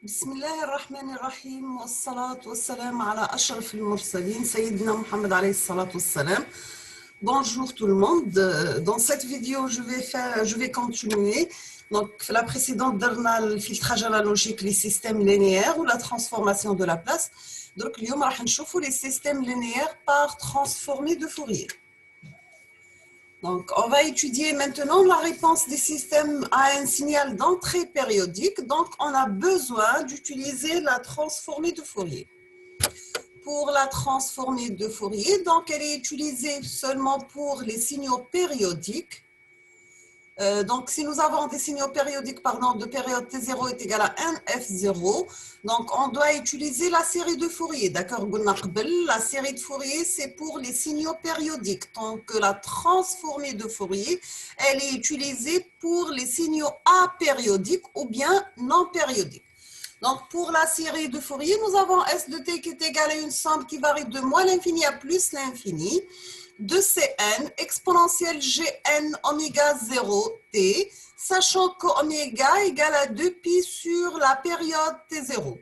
بسم الله الرحمن الرحيم والصلاة والسلام على أشرف المرسلين سيدنا محمد عليه الصلاة والسلام. Bonjour tout le monde. Dans cette vidéo, je vais continuer. Donc, la précédente, درنا le filtrage analogique, les systèmes linéaires ou la transformation de la place. Donc, اليوم راح نشوفوا les systèmes linéaires par transformés de Fourier. Donc, on va étudier maintenant la réponse des systèmes à un signal d'entrée périodique. Donc, on a besoin d'utiliser la transformée de Fourier. Pour la transformée de Fourier, donc elle est utilisée seulement pour les signaux périodiques. Donc, si nous avons des signaux périodiques, de période T0 est égal à 1F0, donc on doit utiliser la série de Fourier. D'accord? La série de Fourier, c'est pour les signaux périodiques. Donc, la transformée de Fourier, elle est utilisée pour les signaux apériodiques ou bien non périodiques. Donc, pour la série de Fourier, nous avons S de t qui est égal à une somme qui varie de moins l'infini à plus l'infini de Cn exponentielle Gn oméga 0 t, sachant que oméga égale à 2pi sur la période t0.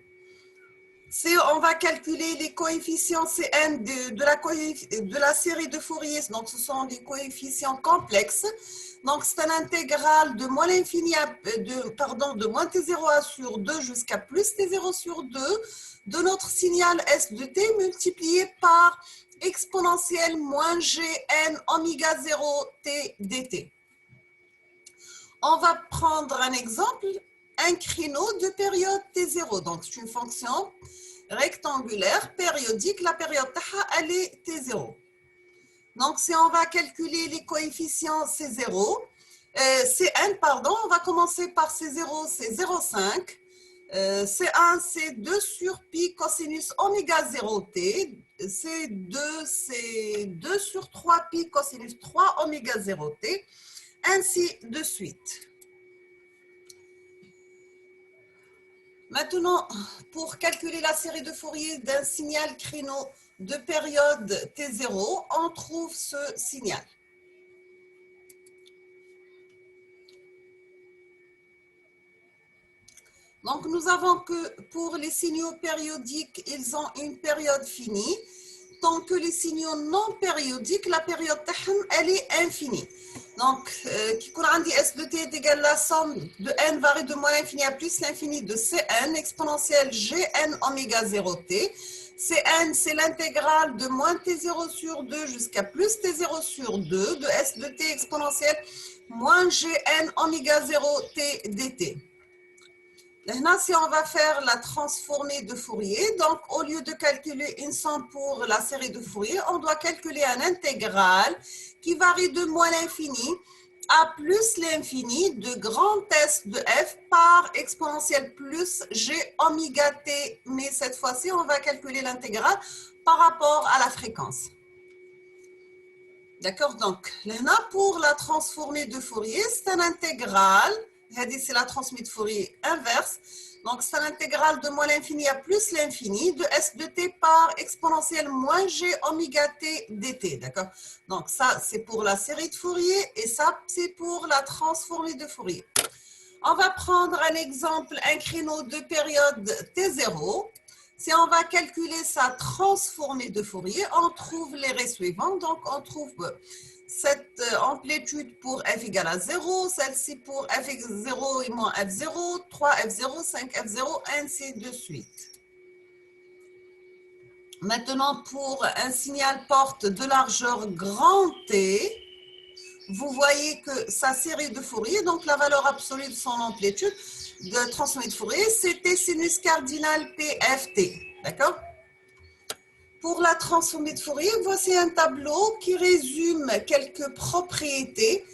On va calculer les coefficients Cn de la série de Fourier. Donc, ce sont des coefficients complexes. Donc, c'est un intégral de moins l'infini de moins t0 sur 2 jusqu'à plus t0 sur 2 de notre signal S de t multiplié par exponentielle moins Gn oméga 0 t dt. On va prendre un exemple, un créneau de période t0. Donc, c'est une fonction rectangulaire, périodique. La période elle est t0. Donc, si on va calculer les coefficients C0, Cn, on va commencer par C0, c'est 0,5. C1, c'est 2 sur pi cosinus oméga 0t. C2, c'est 2 sur 3 pi cosinus 3 oméga 0t. Ainsi de suite. Maintenant, pour calculer la série de Fourier d'un signal créneau de période T0, on trouve ce signal. Donc, nous avons que pour les signaux périodiques, ils ont une période finie, tant que les signaux non périodiques, la période elle est infinie. Donc, qui dit S de t est égal à la somme de n varie de moins l'infini à plus l'infini de Cn exponentielle Gn oméga 0t. Cn, c'est l'intégrale de moins t0 sur 2 jusqu'à plus t0 sur 2 de S de t exponentielle moins Gn oméga 0t dt. Maintenant, si on va faire la transformée de Fourier, donc au lieu de calculer une somme pour la série de Fourier, on doit calculer un intégral qui varie de moins l'infini à plus l'infini de grand S de f par exponentielle plus g oméga t. Mais cette fois-ci, on va calculer l'intégrale par rapport à la fréquence. D'accord? Donc, là, pour la transformée de Fourier, c'est un intégral. C'est la transformée de Fourier inverse. Donc, c'est l'intégrale de moins l'infini à plus l'infini de S de t par exponentielle moins g oméga t dt. D'accord? Donc, ça, c'est pour la série de Fourier et ça, c'est pour la transformée de Fourier. On va prendre un exemple, un créneau de période t0. Si on va calculer sa transformée de Fourier, on trouve les raies suivantes. Donc, on trouve cette amplitude pour f égale à 0, celle-ci pour f égale 0 et moins f0, 3f0, 5f0, ainsi de suite. Maintenant, pour un signal porte de largeur grand T, vous voyez que sa série de Fourier, donc la valeur absolue de son amplitude de transformée de Fourier, c'était sinus cardinal PFT. D'accord? Pour la transformée de Fourier, voici un tableau qui résume quelques propriétés.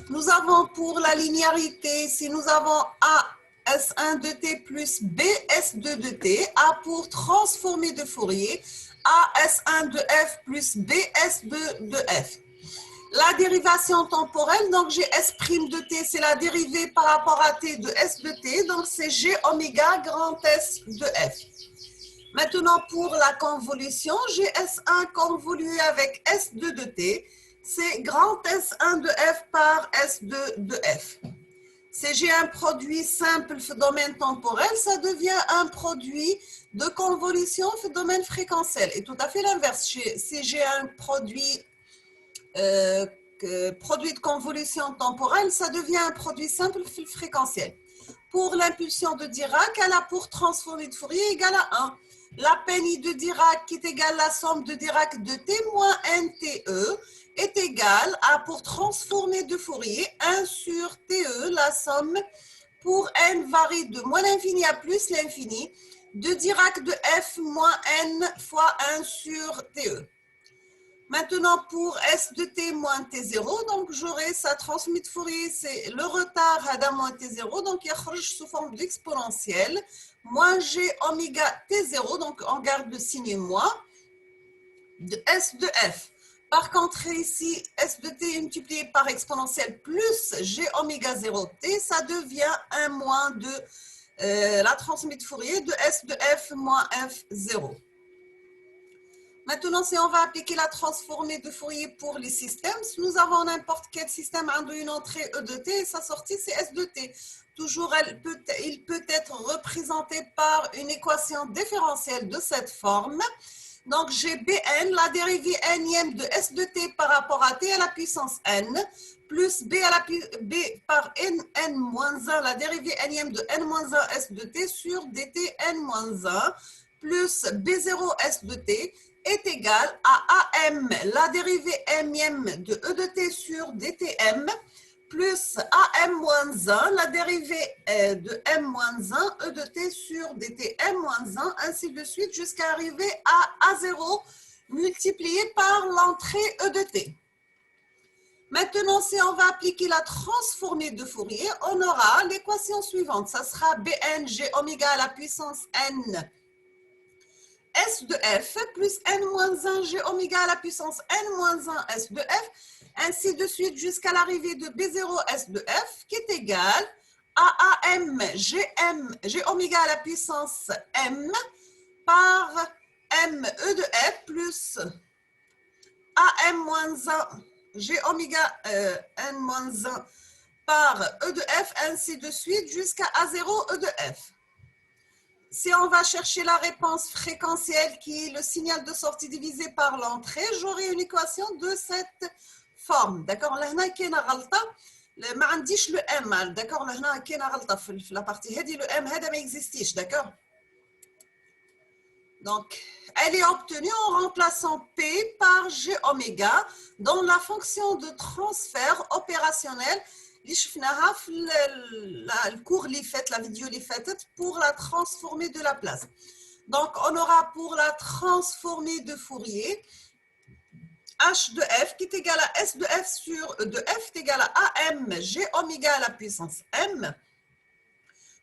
Nous avons pour la linéarité, si nous avons A S1 de t plus B S2 de t, A pour transformée de Fourier, A S1 de f plus B S2 de f. La dérivation temporelle, donc j'ai S' de t, c'est la dérivée par rapport à t de S de t, donc c'est G oméga grand S de f. Maintenant, pour la convolution, j'ai S1 convolué avec S2 de t, c'est grand S1 de f par S2 de f. Si j'ai un produit simple في domaine temporel, ça devient un produit de convolution في domaine fréquentiel. Et tout à fait l'inverse. Si j'ai un produit de convolution temporelle, ça devient un produit simple fréquentiel. Pour l'impulsion de Dirac, elle a pour transformer de Fourier égale à 1. La pénie de Dirac qui est égale à la somme de Dirac de t moins nTe est égale à, pour transformer de Fourier, 1 sur TE, la somme pour n varie de moins l'infini à plus l'infini de Dirac de f moins n fois 1 sur TE. Maintenant, pour S de t moins t0, donc j'aurai sa transmise de Fourier, c'est le retard à moins t0, donc il y sous forme d'exponentielle, moins g oméga t0, donc on garde le signe moins, de S de f. Par contre, ici, S de t multiplié par exponentielle plus g oméga 0 t, ça devient un moins de la transmise de Fourier de S de f moins f0. Maintenant, si on va appliquer la transformée de Fourier pour les systèmes, si nous avons n'importe quel système avec une entrée E de t et sa sortie c'est S de t. Toujours, il peut être représenté par une équation différentielle de cette forme. Donc, j'ai Bn, la dérivée nième de S de t par rapport à t à la puissance n, plus B par n-1, la dérivée nième de n-1 S de t sur dt n-1, plus B0 S de t, est égal à AM, la dérivée m de E de t sur dtm, plus AM-1, la dérivée de m-1, E de t sur dtm-1, ainsi de suite, jusqu'à arriver à A0 multiplié par l'entrée E de t. Maintenant, si on va appliquer la transformée de Fourier, on aura l'équation suivante. Ça sera Bn g oméga à la puissance n S de f plus n-1 g oméga à la puissance n-1 S de f, ainsi de suite jusqu'à l'arrivée de B0 S de f qui est égal à AM g oméga à la puissance m par m E de f plus AM-1 g oméga n-1 par E de f, ainsi de suite jusqu'à A0 E de f. Si on va chercher la réponse fréquentielle qui est le signal de sortie divisé par l'entrée, j'aurai une équation de cette forme. D'accord? Là, il y a une غلطة. ما عنديش le m. D'accord? Là, il y a une غلطة في la partie. Le m, هذا ما existiش. D'accord? Donc, elle est obtenue en remplaçant P par G oméga dans la fonction de transfert opérationnel اللي شفناها في الكور اللي فات, la vidéo اللي فاتت, pour la transformée de la place. Donc, on aura pour la transformée de Fourier H de f qui est égal à S de f sur E de f est égal à AM G oméga à la puissance m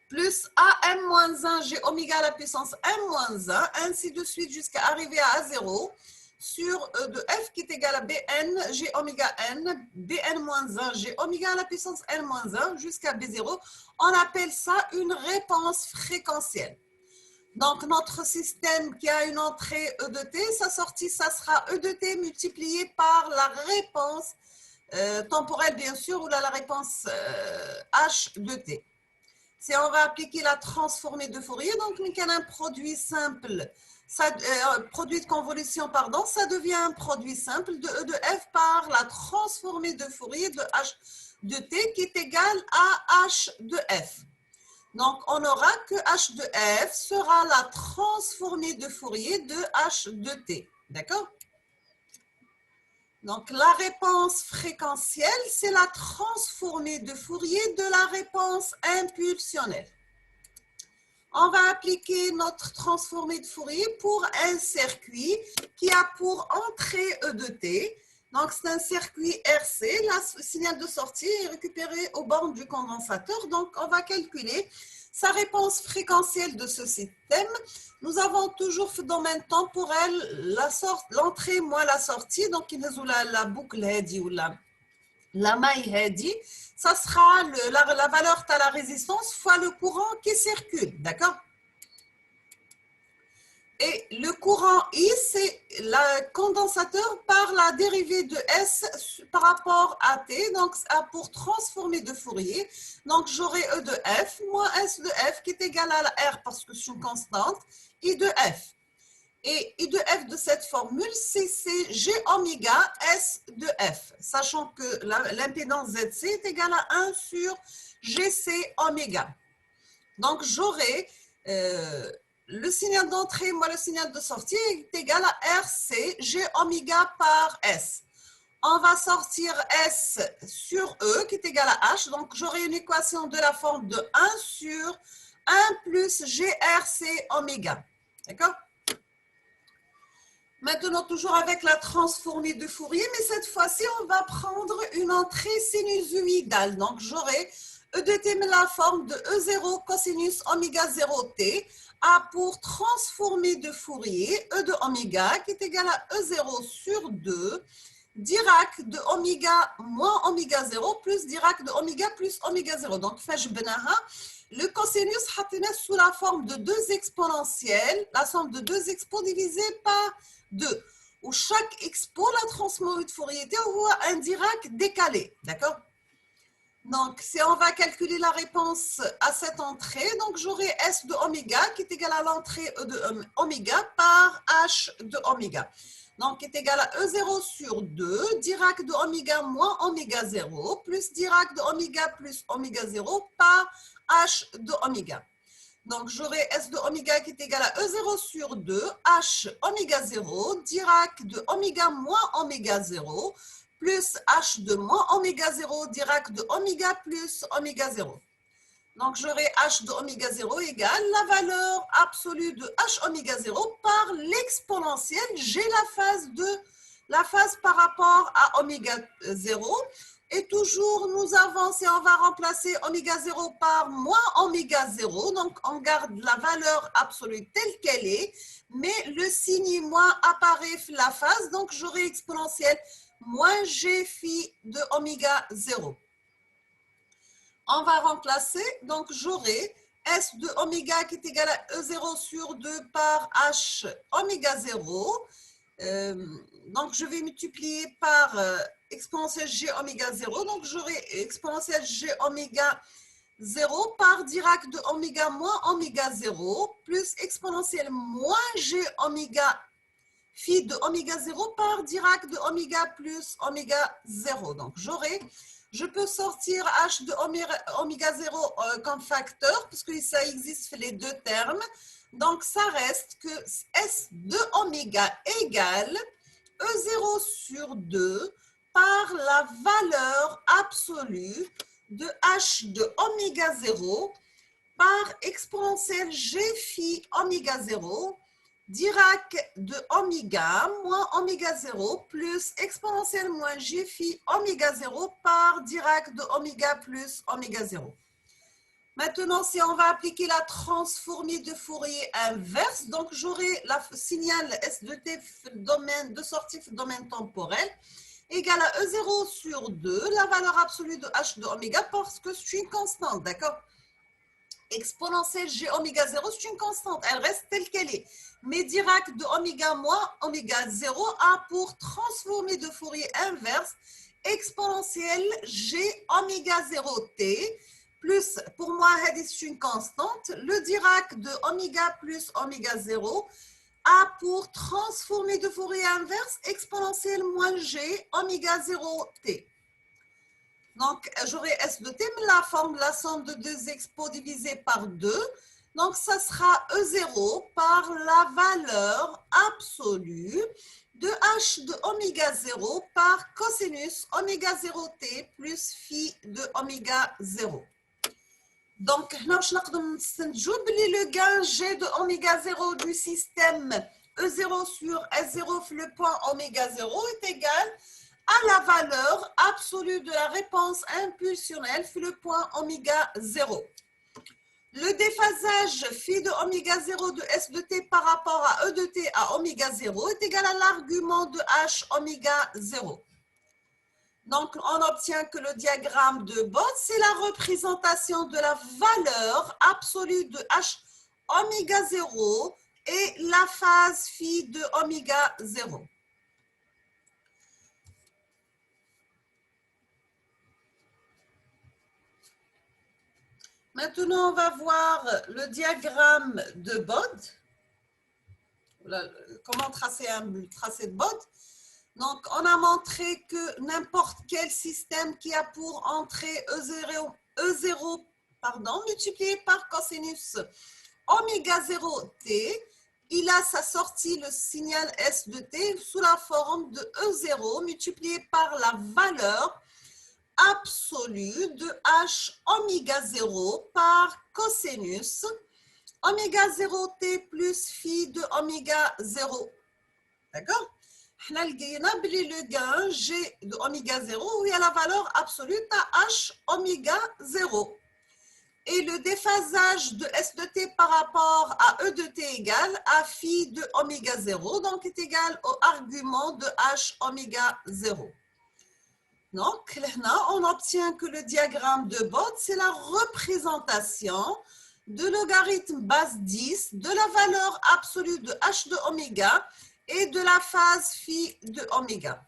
plus AM moins 1 G oméga à la puissance m moins 1, ainsi de suite jusqu'à arriver à A0 sur E de f qui est égal à Bn G oméga n, Bn moins 1 G oméga à la puissance n moins 1 jusqu'à B0. On appelle ça une réponse fréquentielle. Donc, notre système qui a une entrée E de t, sa sortie, ça sera E de t multiplié par la réponse temporelle, bien sûr, ou la réponse H de t. Si on va appliquer la transformée de Fourier, donc un produit simple, produit de convolution, pardon, ça devient un produit simple de E de f par la transformée de Fourier de H de t qui est égal à H de f. Donc, on aura que H de f sera la transformée de Fourier de H de t. D'accord? Donc, la réponse fréquentielle, c'est la transformée de Fourier de la réponse impulsionnelle. On va appliquer notre transformée de Fourier pour un circuit qui a pour entrée E de t. Donc, c'est un circuit RC. Le signal de sortie est récupéré aux bornes du condensateur. Donc, on va calculer sa réponse fréquentielle de ce système. Nous avons toujours le domaine temporel, l'entrée moins la sortie. Donc, il y a la boucle هادي ou la maille هادي. Ça sera la valeur de la résistance fois le courant qui circule. D'accord? Et le courant I, c'est le condensateur par la dérivée de S par rapport à T, donc pour transformer de Fourier. Donc, j'aurai E de F moins S de F qui est égal à la R parce que c'est une constante, I de F. Et I de F de cette formule, c'est G oméga S de F, sachant que l'impédance ZC est égale à 1 sur GC oméga. Donc, j'aurai le signal d'entrée moins le signal de sortie est égal à RC G oméga par S. On va sortir S sur E qui est égal à H. Donc, j'aurai une équation de la forme de 1 sur 1 plus GRC oméga. D'accord? Maintenant, toujours avec la transformée de Fourier, mais cette fois-ci, on va prendre une entrée sinusoïdale. Donc, j'aurai E de t, mais la forme de E0 cosinus oméga 0t, a pour transformée de Fourier, E de oméga, qui est égal à E0 sur 2, Dirac de oméga moins oméga 0 plus Dirac de oméga plus oméga 0. Donc, le cosinus est sous la forme de 2 exponentielles, la somme de 2 expos divisé par 2, où chaque expo, la transformée de Fourier, voit un Dirac décalé, d'accord? Donc, si on va calculer la réponse à cette entrée, donc j'aurai S de oméga qui est égal à l'entrée E de oméga par H de oméga. Donc, qui est égal à E0 sur 2, Dirac de oméga moins oméga 0, plus Dirac de oméga plus oméga 0 par H de oméga. Donc, j'aurai S de oméga qui est égal à E0 sur 2, H oméga 0, Dirac de oméga moins oméga 0, plus H de moins oméga 0, Dirac de oméga plus oméga 0. Donc, j'aurai H de oméga 0 égale la valeur absolue de H oméga 0 par l'exponentielle. J'ai la phase par rapport à oméga 0. Et toujours, nous avons, si on va remplacer oméga 0 par moins oméga 0, donc on garde la valeur absolue telle qu'elle est, mais le signe moins apparaît la phase, donc j'aurai exponentielle moins g phi de oméga 0. On va remplacer, donc j'aurai S de oméga qui est égal à E0 sur 2 par H oméga 0. Donc, je vais multiplier par exponentielle G oméga 0. Donc, j'aurai exponentielle G oméga 0 par Dirac de oméga moins oméga 0 plus exponentielle moins G oméga phi de oméga 0 par Dirac de oméga plus oméga 0. Donc, je peux sortir H de oméga 0 comme facteur, parce que ça existe les deux termes. Donc, ça reste que S de oméga égale E0 sur 2 par la valeur absolue de H de oméga 0 par exponentielle G phi oméga 0 Dirac de oméga moins oméga 0 plus exponentielle moins G phi oméga 0 par Dirac de oméga plus oméga 0. Maintenant, si on va appliquer la transformée de Fourier inverse, donc j'aurai le signal S de t domaine de sortie domaine temporel égale à E0 sur 2, la valeur absolue de H de oméga parce que c'est une constante, d'accord? Exponentielle G oméga 0, c'est une constante, elle reste telle qu'elle est. Mais Dirac de oméga moins oméga 0 a pour transformée de Fourier inverse exponentielle G oméga 0t plus, pour moi, c'est une constante, le Dirac de oméga plus oméga 0 a pour transformée de Fourier inverse exponentielle moins G oméga 0t. Donc, j'aurai S de t, mais la forme de la somme de deux expos divisé par 2. Donc, ça sera E0 par la valeur absolue de H de oméga 0 par cosinus oméga 0t plus phi de oméga 0. Donc, le gain G de oméga 0 du système E0 sur S0 le point oméga 0 est égal à la valeur absolue de la réponse impulsionnelle le point oméga 0. Le déphasage phi de oméga 0 de S de t par rapport à E de t à oméga 0 est égal à l'argument de H oméga 0. Donc, on obtient que le diagramme de Bode, c'est la représentation de la valeur absolue de H oméga 0 et la phase phi de oméga 0. Maintenant, on va voir le diagramme de Bode. Comment tracer un tracé de Bode. Donc, on a montré que n'importe quel système qui a pour entrée E0 multiplié par cosinus oméga 0 t, il a sa sortie, le signal S de t, sous la forme de E0 multiplié par la valeur absolue de H oméga 0 par cosinus oméga 0 t plus phi de oméga 0. D'accord? Le gain G de oméga 0, où il y a la valeur absolue à H oméga 0. Et le déphasage de S de t par rapport à E de t égale à phi de oméga 0, donc est égal au argument de H oméga 0. Donc, là, on obtient que le diagramme de Bode, c'est la représentation de logarithme base 10 de la valeur absolue de H de oméga et de la phase phi de oméga.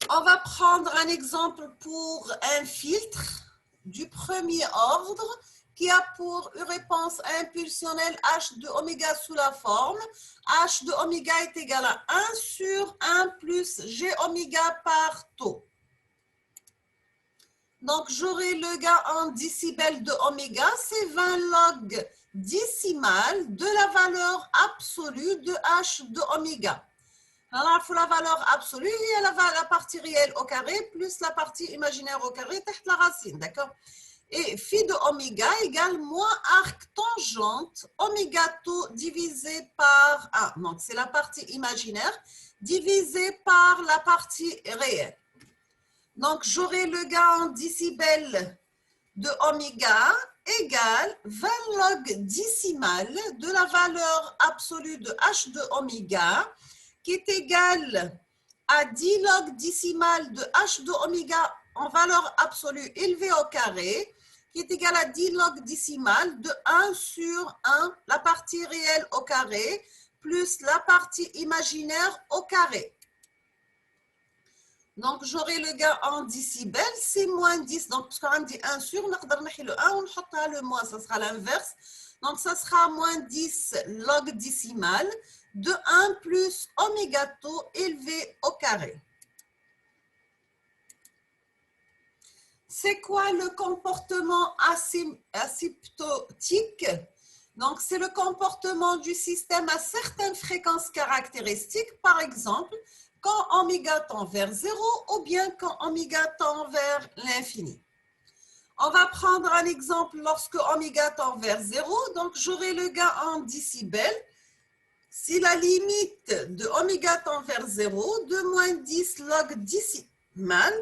On va prendre un exemple pour un filtre du premier ordre qui a pour réponse impulsionnelle H de oméga sous la forme H de oméga est égal à 1 sur 1 plus G oméga par tau. Donc, j'aurai le gain en décibels de oméga, c'est 20 log décimal de la valeur absolue de H de oméga. Alors, il faut la valeur absolue, il y a la partie réelle au carré plus la partie imaginaire au carré, tête la racine, d'accord? Et phi de oméga égale moins arc tangente oméga tau divisé par 1. Donc, c'est la partie imaginaire divisée par la partie réelle. Donc, j'aurai le gain en décibels de oméga égale 20 log décimal de la valeur absolue de H de oméga qui est égal à 10 log décimal de H de oméga en valeur absolue élevée au carré qui est égal à 10 log décimal de 1 sur 1, la partie réelle au carré, plus la partie imaginaire au carré. Donc, j'aurai le gain en décibels, c'est moins 10. Donc, parce qu'on dit 1 sur, on va mettre le 1, on mettra le moins, ça sera l'inverse. Donc, ça sera moins 10 log décimal de 1 plus oméga tau élevé au carré. C'est quoi le comportement asymptotique? Donc, c'est le comportement du système à certaines fréquences caractéristiques, par exemple, quand oméga tend vers 0 ou bien quand oméga tend vers l'infini. On va prendre un exemple lorsque oméga tend vers 0. Donc, j'aurai le gain en décibels. Si la limite de oméga tend vers 0, de moins 10 log décimal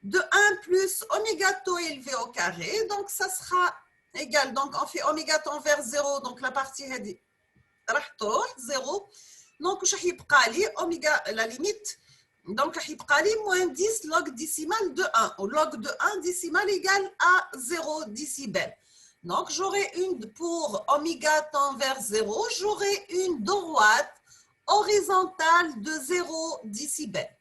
de 1 plus oméga tau élevé au carré. Donc, ça sera égal. Donc, on fait oméga tend vers 0. Donc, la partie est 0. Donc, oméga, la limite, donc, moins 10 log décimal de 1. Ou log de 1 décimal égale à 0 décibels. Donc, j'aurai une pour oméga tend vers 0, j'aurai une droite horizontale de 0 décibels.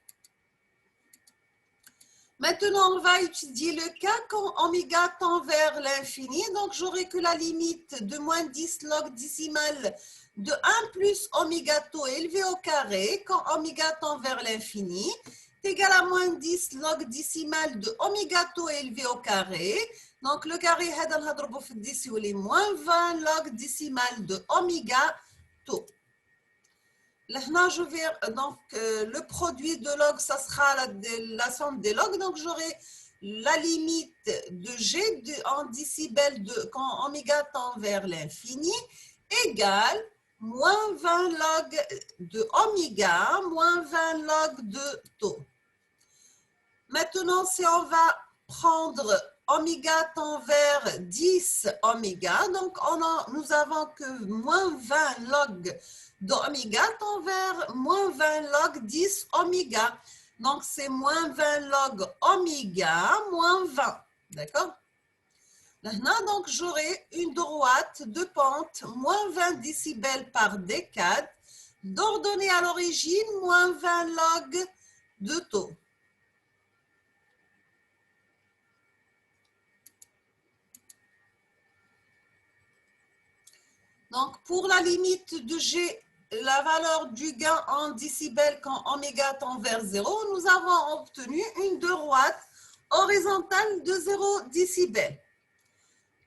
Maintenant, on va étudier le cas quand oméga tend vers l'infini. Donc, j'aurai que la limite de moins 10 log décimal de 1 plus oméga tau élevé au carré quand oméga tend vers l'infini est égal à moins 10 log décimal de oméga tau élevé au carré. Donc, le carré, c'est moins 20 log décimal de oméga tau. Là, je vais, donc, le produit de log, ça sera la somme des logs. Donc, j'aurai la limite de G en décibels quand oméga tend vers l'infini égale moins 20 log de oméga, moins 20 log de tau. Maintenant, si on va prendre oméga tend vers 10 oméga, donc nous avons que moins 20 log d'oméga tend vers moins 20 log 10 oméga. Donc, c'est moins 20 log oméga moins 20. D'accord? Là, donc, j'aurai une droite de pente moins 20 décibels par décade, d'ordonnée à l'origine moins 20 log de taux. Donc, pour la limite de G, la valeur du gain en décibels quand oméga tend vers 0, nous avons obtenu une droite horizontale de 0 décibels.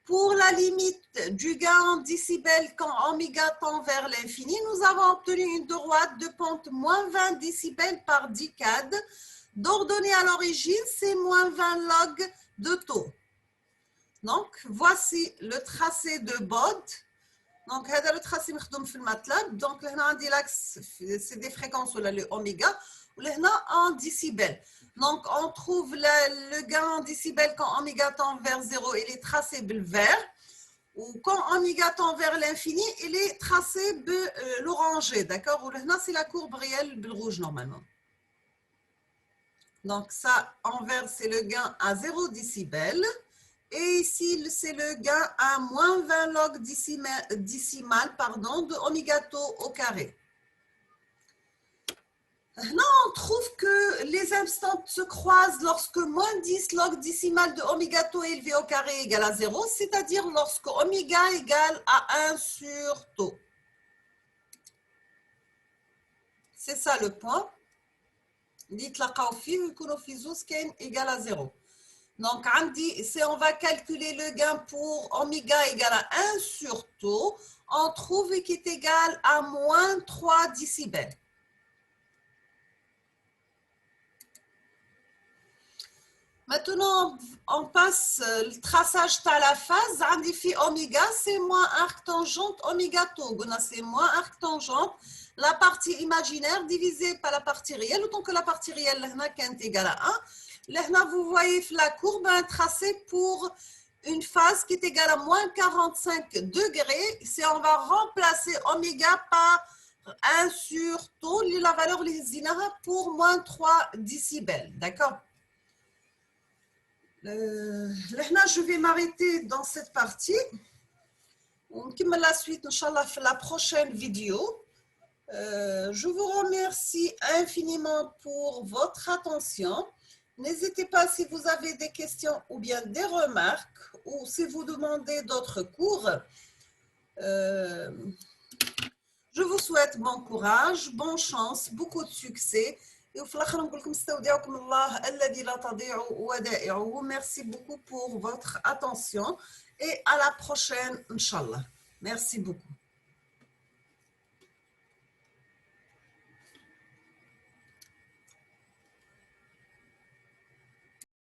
Pour la limite du gain en décibels quand oméga tend vers l'infini, nous avons obtenu une droite de pente moins 20 décibels par décade. D'ordonnée à l'origine, c'est moins 20 log de taux. Donc, voici le tracé de Bode. Donc, c'est le tracé في الماتلاب. Donc, l'axe, c'est des fréquences, le oméga, ou en décibels. Donc, on trouve le gain en décibels quand oméga tend vers 0, il est tracé le vert. Ou quand oméga tend vers l'infini, il est tracé l'orangé. D'accord? Ou c'est la courbe réelle le rouge normalement. Donc, ça, en vert, c'est le gain à 0 décibels. Et ici, c'est le gain à moins 20 log décimal de oméga tau au carré. Là, on trouve que les instantes se croisent lorsque moins 10 log décimal de oméga tau élevé au carré égale à 0, c'est-à-dire lorsque oméga égale à 1 sur tau. C'est ça le point. Égale à 0. Donc, si on va calculer le gain pour oméga égale à 1 sur tau, on trouve qu'il est égal à moins 3 décibels. Maintenant, on passe le traçage à la phase. Ici, oméga, c'est moins arc tangente oméga tau. C'est moins arc tangente. La partie imaginaire divisée par la partie réelle, autant que la partie réelle est égale à 1. Là, vous voyez la courbe, un tracé pour une phase qui est égale à moins 45 degrés. Si on va remplacer oméga par 1 sur tau, la valeur pour moins 3 décibels. D'accord? Là, je vais m'arrêter dans cette partie. On continue la suite, Inch'Allah, la prochaine vidéo. Je vous remercie infiniment pour votre attention. N'hésitez pas si vous avez des questions ou bien des remarques ou si vous demandez d'autres cours. Je vous souhaite bon courage, bonne chance, beaucoup de succès. Merci beaucoup pour votre attention et à la prochaine, Inch'Allah. Merci beaucoup.